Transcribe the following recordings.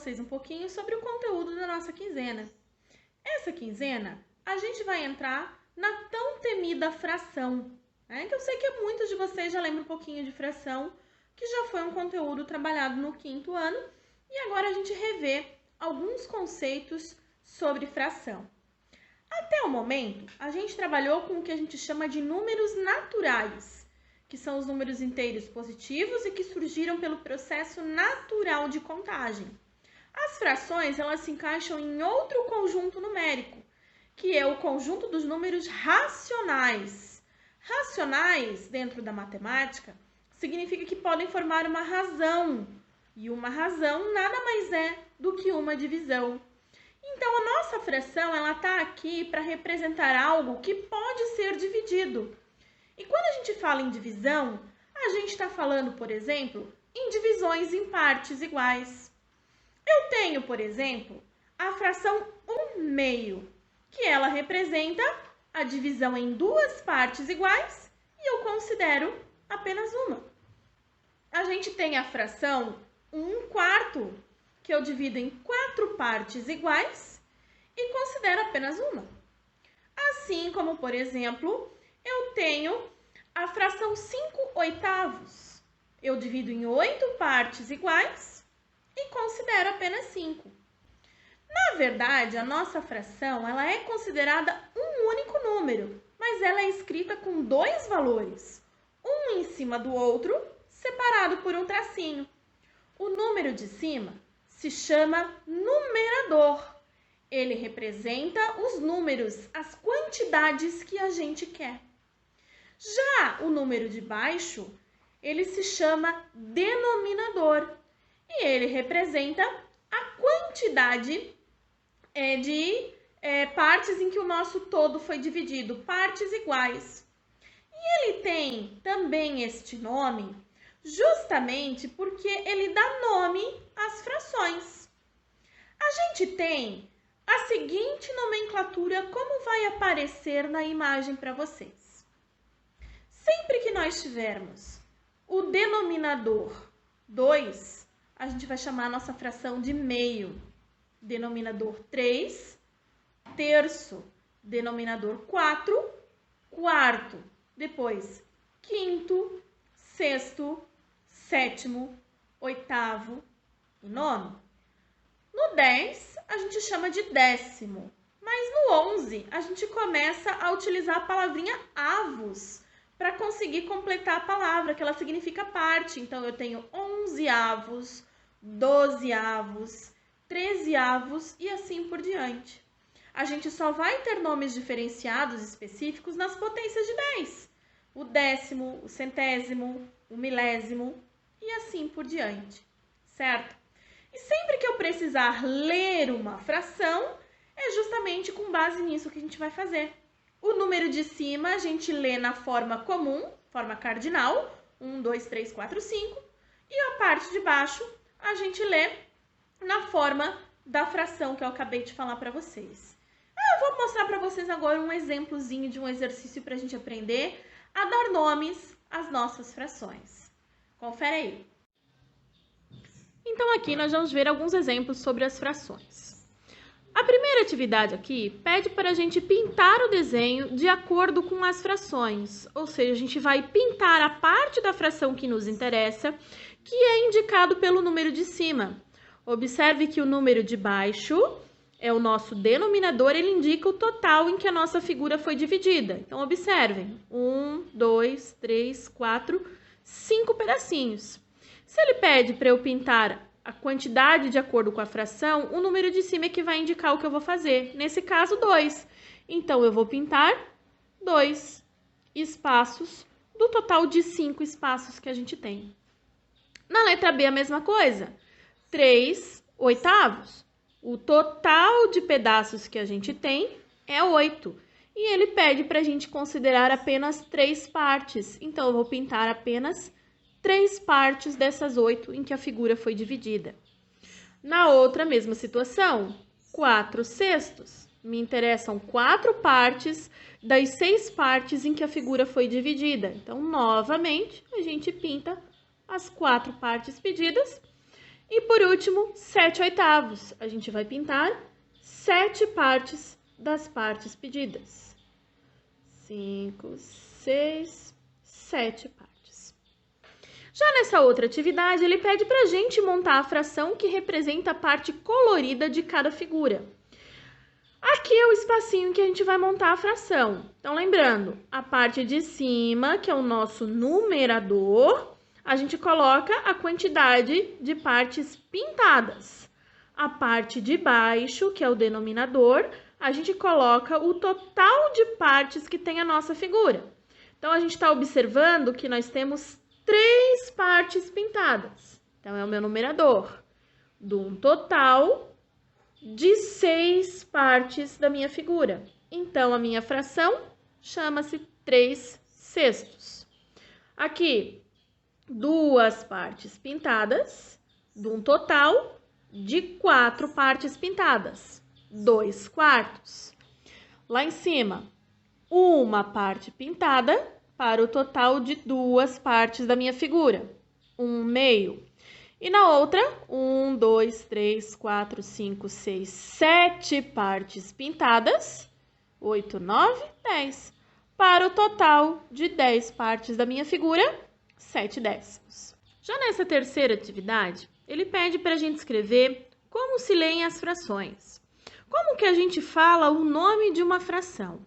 vocês um pouquinho sobre o conteúdo da nossa quinzena. Essa quinzena, a gente vai entrar na tão temida fração, né? Que eu sei que muitos de vocês já lembram um pouquinho de fração, que já foi um conteúdo trabalhado no 5º ano, e agora a gente revê alguns conceitos sobre fração. Até o momento, a gente trabalhou com o que a gente chama de números naturais, que são os números inteiros positivos e que surgiram pelo processo natural de contagem. As frações, elas se encaixam em outro conjunto numérico, que é o conjunto dos números racionais. Racionais, dentro da matemática, significa que podem formar uma razão, e uma razão nada mais é do que uma divisão. Então, a nossa fração, ela está aqui para representar algo que pode ser dividido. E quando a gente fala em divisão, a gente está falando, por exemplo, em divisões em partes iguais. Eu tenho, por exemplo, a fração 1/2, que ela representa a divisão em duas partes iguais e eu considero apenas uma. A gente tem a fração 1/4, que eu divido em 4 partes iguais e considero apenas uma. Assim como, por exemplo, eu tenho a fração 5/8. Eu divido em 8 partes iguais e considero apenas 5. Na verdade, a nossa fração ela é considerada um único número, mas ela é escrita com 2 valores, um em cima do outro, separado por um tracinho. O número de cima se chama numerador. Ele representa os números, as quantidades que a gente quer. Já o número de baixo, ele se chama denominador. E ele representa a quantidade de partes em que o nosso todo foi dividido, partes iguais. E ele tem também este nome justamente porque ele dá nome às frações. A gente tem a seguinte nomenclatura, como vai aparecer na imagem para vocês. Sempre que nós tivermos o denominador 2, a gente vai chamar a nossa fração de meio. Denominador 3, terço. Denominador 4, quarto. Depois, quinto, sexto, sétimo, oitavo e nono. No 10, a gente chama de décimo. Mas no 11, a gente começa a utilizar a palavrinha avos para conseguir completar a palavra, que ela significa parte. Então, eu tenho 11avos, 12avos, 13avos e assim por diante. A gente só vai ter nomes diferenciados específicos nas potências de 10. O décimo, o centésimo, o milésimo e assim por diante, certo? E sempre que eu precisar ler uma fração, é justamente com base nisso que a gente vai fazer. O número de cima a gente lê na forma comum, forma cardinal, 1, 2, 3, 4, 5. E a parte de baixo a gente lê na forma da fração que eu acabei de falar para vocês. Eu vou mostrar para vocês agora um exemplozinho de um exercício para a gente aprender a dar nomes às nossas frações. Confere aí. Então, aqui nós vamos ver alguns exemplos sobre as frações. A primeira atividade aqui pede para a gente pintar o desenho de acordo com as frações, ou seja, a gente vai pintar a parte da fração que nos interessa, que é indicado pelo número de cima. Observe que o número de baixo é o nosso denominador, ele indica o total em que a nossa figura foi dividida. Então, observem, 1, 2, 3, 4, 5 pedacinhos. Se ele pede para eu pintar a quantidade de acordo com a fração, o número de cima é que vai indicar o que eu vou fazer. Nesse caso, 2. Então, eu vou pintar 2 espaços do total de 5 espaços que a gente tem. Na letra B, a mesma coisa. 3/8. O total de pedaços que a gente tem é 8. E ele pede para a gente considerar apenas 3 partes. Então, eu vou pintar apenas 3 partes dessas 8 em que a figura foi dividida. Na outra mesma situação, 4/6. Me interessam 4 partes das 6 partes em que a figura foi dividida. Então, novamente, a gente pinta as 4 partes pedidas E por último, 7/8. A gente vai pintar 7 partes das partes pedidas. 5, 6, 7 partes. Já nessa outra atividade, ele pede para a gente montar a fração que representa a parte colorida de cada figura. Aqui é o espacinho que a gente vai montar a fração. Então, lembrando, a parte de cima, que é o nosso numerador, a gente coloca a quantidade de partes pintadas. A parte de baixo, que é o denominador, a gente coloca o total de partes que tem a nossa figura. Então, a gente está observando que nós temos 3 partes pintadas. Então, é o meu numerador. De um total de 6 partes da minha figura. Então, a minha fração chama-se 3/6. Aqui, 2 partes pintadas, de um total de 4 partes pintadas, 2/4. Lá em cima, uma parte pintada para o total de 2 partes da minha figura, 1/2. E na outra, 1, 2, 3, 4, 5, 6, 7 partes pintadas, 8, 9, 10. Para o total de 10 partes da minha figura, 7/10. Já nessa terceira atividade, ele pede para a gente escrever como se leem as frações. Como que a gente fala o nome de uma fração?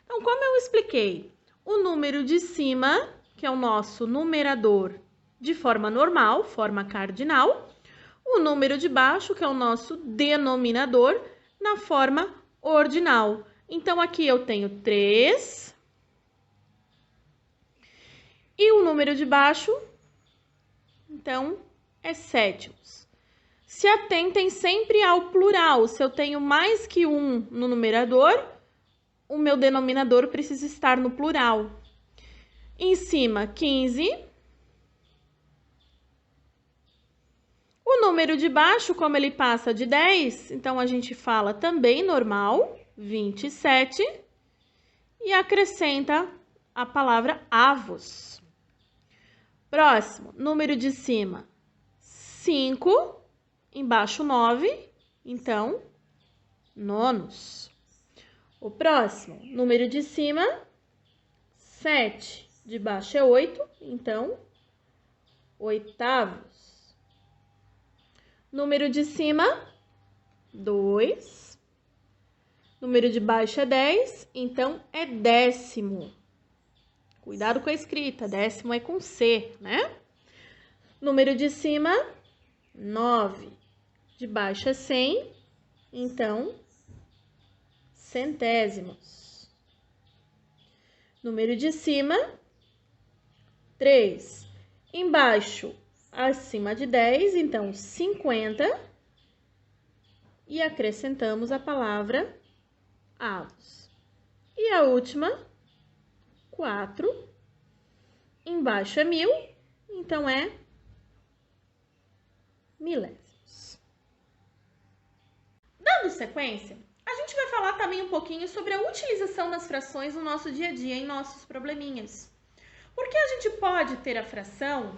Então, como eu expliquei, o número de cima, que é o nosso numerador, de forma normal, forma cardinal, o número de baixo, que é o nosso denominador, na forma ordinal. Então, aqui eu tenho 3 e o número de baixo, então, é sétimos. Se atentem sempre ao plural. Se eu tenho mais que um no numerador, o meu denominador precisa estar no plural. Em cima, 15. O número de baixo, como ele passa de 10, então a gente fala também normal, 27, e acrescenta a palavra avos. Próximo, número de cima, 5, embaixo 9, então, nonos. O próximo, número de cima, 7, de baixo é 8, então, oitavos. Número de cima, 2. Número de baixo é 10, então é décimo. Cuidado com a escrita, décimo é com C, né? Número de cima, 9. De baixo é 100, então, centésimos. Número de cima, 3. Embaixo, acima de 10, então 50, e acrescentamos a palavra avos. E a última, 4, embaixo é 1000, então é milésimos. Dando sequência, a gente vai falar também um pouquinho sobre a utilização das frações no nosso dia a dia, em nossos probleminhas. Porque a gente pode ter a fração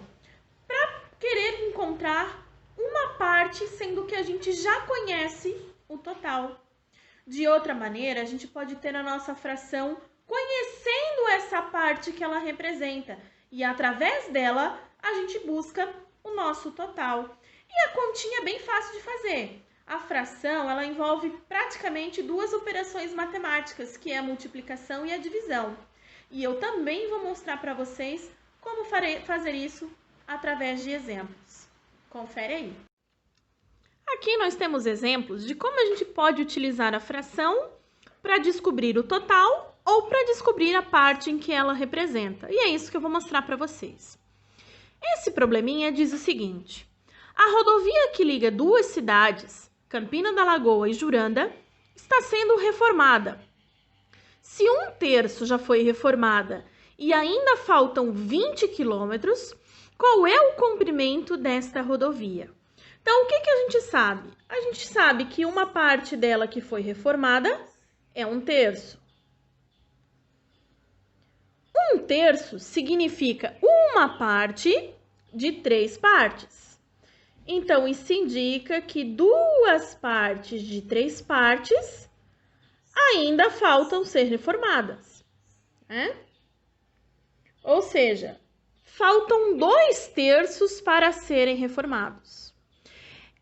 para querer encontrar uma parte, sendo que a gente já conhece o total. De outra maneira, a gente pode ter a nossa fração conhecendo essa parte que ela representa. E através dela, a gente busca o nosso total. E a continha é bem fácil de fazer. A fração, ela envolve praticamente 2 operações matemáticas, que é a multiplicação e a divisão. E eu também vou mostrar para vocês como fazer isso através de exemplos. Confere aí. Aqui nós temos exemplos de como a gente pode utilizar a fração para descobrir o total ou para descobrir a parte em que ela representa. E é isso que eu vou mostrar para vocês. Esse probleminha diz o seguinte: a rodovia que liga 2 cidades, Campina da Lagoa e Juranda, está sendo reformada. Se 1/3 já foi reformada e ainda faltam 20 quilômetros, qual é o comprimento desta rodovia? Então, o que a gente sabe? A gente sabe que uma parte dela que foi reformada é 1/3. 1/3 significa uma parte de 3 partes. Então, isso indica que 2 partes de 3 partes ainda faltam ser reformadas, né? Ou seja, faltam 2/3 para serem reformados.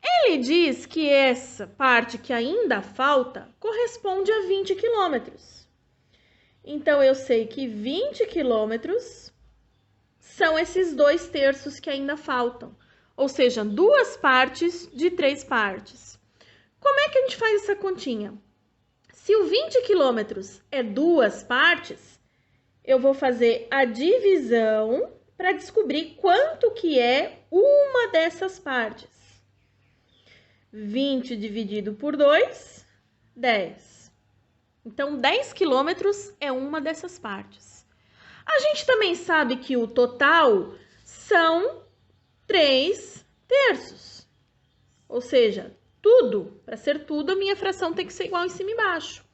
Ele diz que essa parte que ainda falta corresponde a 20 quilômetros. Então, eu sei que 20 quilômetros são esses 2/3 que ainda faltam. Ou seja, 2 partes de 3 partes. Como é que a gente faz essa continha? Se o 20 quilômetros é 2 partes, eu vou fazer a divisão para descobrir quanto que é uma dessas partes. 20 dividido por 2, 10. Então, 10 quilômetros é uma dessas partes. A gente também sabe que o total são 3/3. Ou seja, tudo, para ser tudo, a minha fração tem que ser igual em cima e embaixo.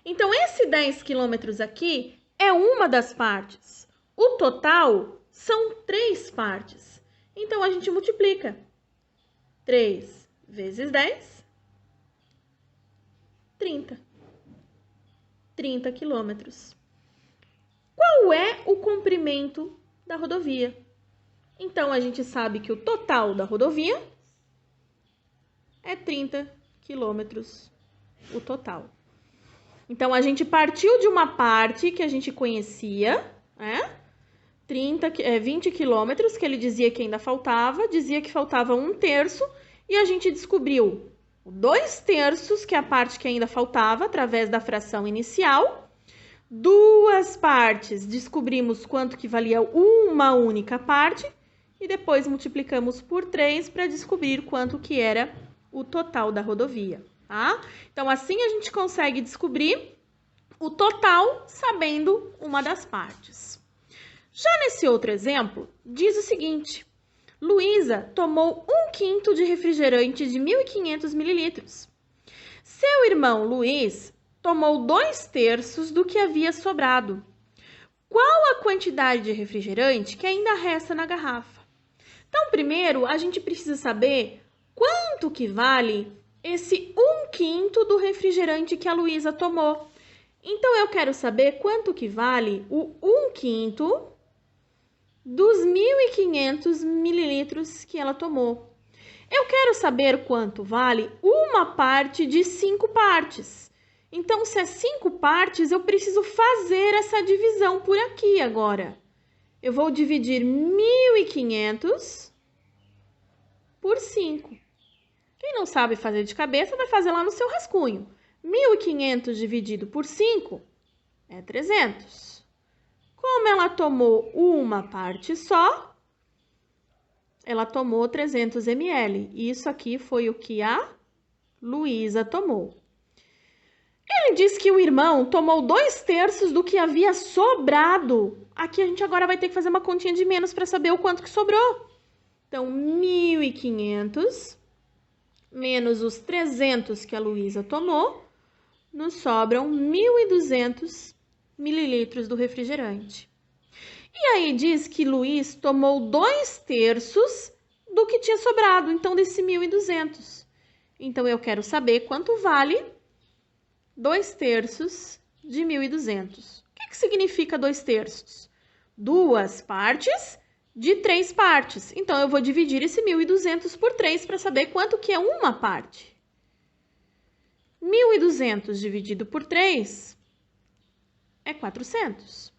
Então, esse 10 quilômetros aqui é uma das partes. O total são 3 partes. Então, a gente multiplica. 3 vezes 10, 30. 30 quilômetros. Qual é o comprimento da rodovia? Então, a gente sabe que o total da rodovia é 30 quilômetros, o total. Então, a gente partiu de uma parte que a gente conhecia, né? 20 quilômetros, que ele dizia que ainda faltava, dizia que faltava 1/3, e a gente descobriu 2/3, que é a parte que ainda faltava, através da fração inicial. 2 partes, descobrimos quanto que valia uma única parte, e depois multiplicamos por 3 para descobrir quanto que era o total da rodovia, tá? Então, assim a gente consegue descobrir o total sabendo uma das partes. Já nesse outro exemplo, diz o seguinte: Luísa tomou 1/5 de refrigerante de 1.500 mililitros. Seu irmão Luiz tomou 2/3 do que havia sobrado. Qual a quantidade de refrigerante que ainda resta na garrafa? Então, primeiro, a gente precisa saber quanto que vale esse 1/5 do refrigerante que a Luísa tomou. Então, eu quero saber quanto que vale o 1/5 dos 1.500 mililitros que ela tomou. Eu quero saber quanto vale uma parte de 5 partes. Então, se é 5 partes, eu preciso fazer essa divisão por aqui agora. Eu vou dividir 1.500 por 5. Quem não sabe fazer de cabeça, vai fazer lá no seu rascunho. 1.500 dividido por 5 é 300. Como ela tomou uma parte só, ela tomou 300 ml. Isso aqui foi o que a Luísa tomou. Ele diz que o irmão tomou 2/3 do que havia sobrado. Aqui a gente agora vai ter que fazer uma continha de menos para saber o quanto que sobrou. Então, 1.500 menos os 300 que a Luísa tomou, nos sobram 1.200 mililitros do refrigerante. E aí diz que Luiz tomou 2/3 do que tinha sobrado, então desse 1.200. Então, eu quero saber quanto vale 2/3 de 1.200. O que significa 2/3? 2 partes de 3 partes. Então, eu vou dividir esse 1.200 por 3 para saber quanto que é uma parte. 1.200 dividido por 3 é 400.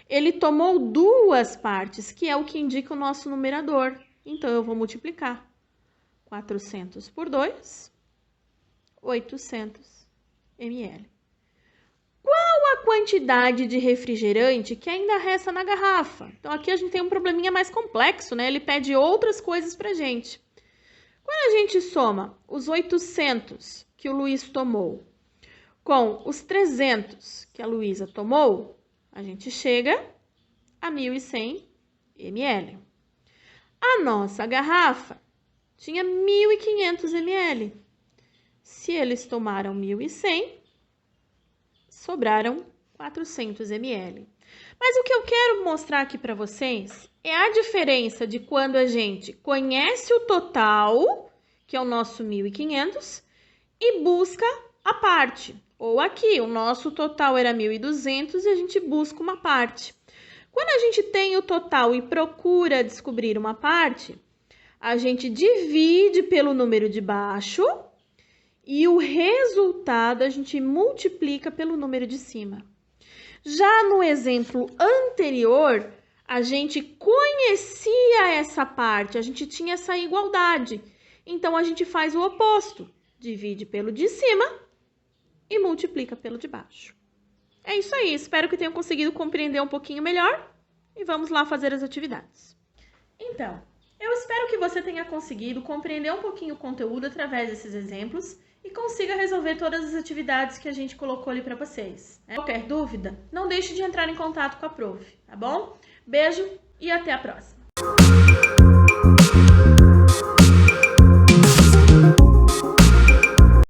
Ele tomou 2 partes, que é o que indica o nosso numerador. Então, eu vou multiplicar. 400 por 2, 800 ml. Qual a quantidade de refrigerante que ainda resta na garrafa? Então, aqui a gente tem um probleminha mais complexo, né? Ele pede outras coisas pra gente. Quando a gente soma os 800 que o Luiz tomou com os 300 que a Luísa tomou, a gente chega a 1.100 ml. A nossa garrafa tinha 1.500 ml. Se eles tomaram 1.100, sobraram 400 ml. Mas o que eu quero mostrar aqui para vocês é a diferença de quando a gente conhece o total, que é o nosso 1.500, e busca a parte. Ou aqui, o nosso total era 1.200 e a gente busca uma parte. Quando a gente tem o total e procura descobrir uma parte, a gente divide pelo número de baixo e o resultado a gente multiplica pelo número de cima. Já no exemplo anterior, a gente conhecia essa parte, a gente tinha essa igualdade. Então, a gente faz o oposto, divide pelo de cima e multiplica pelo de baixo. É isso aí, espero que tenham conseguido compreender um pouquinho melhor e vamos lá fazer as atividades. Então, eu espero que você tenha conseguido compreender um pouquinho o conteúdo através desses exemplos e consiga resolver todas as atividades que a gente colocou ali para vocês. Qualquer dúvida, não deixe de entrar em contato com a prof, tá bom? Beijo e até a próxima!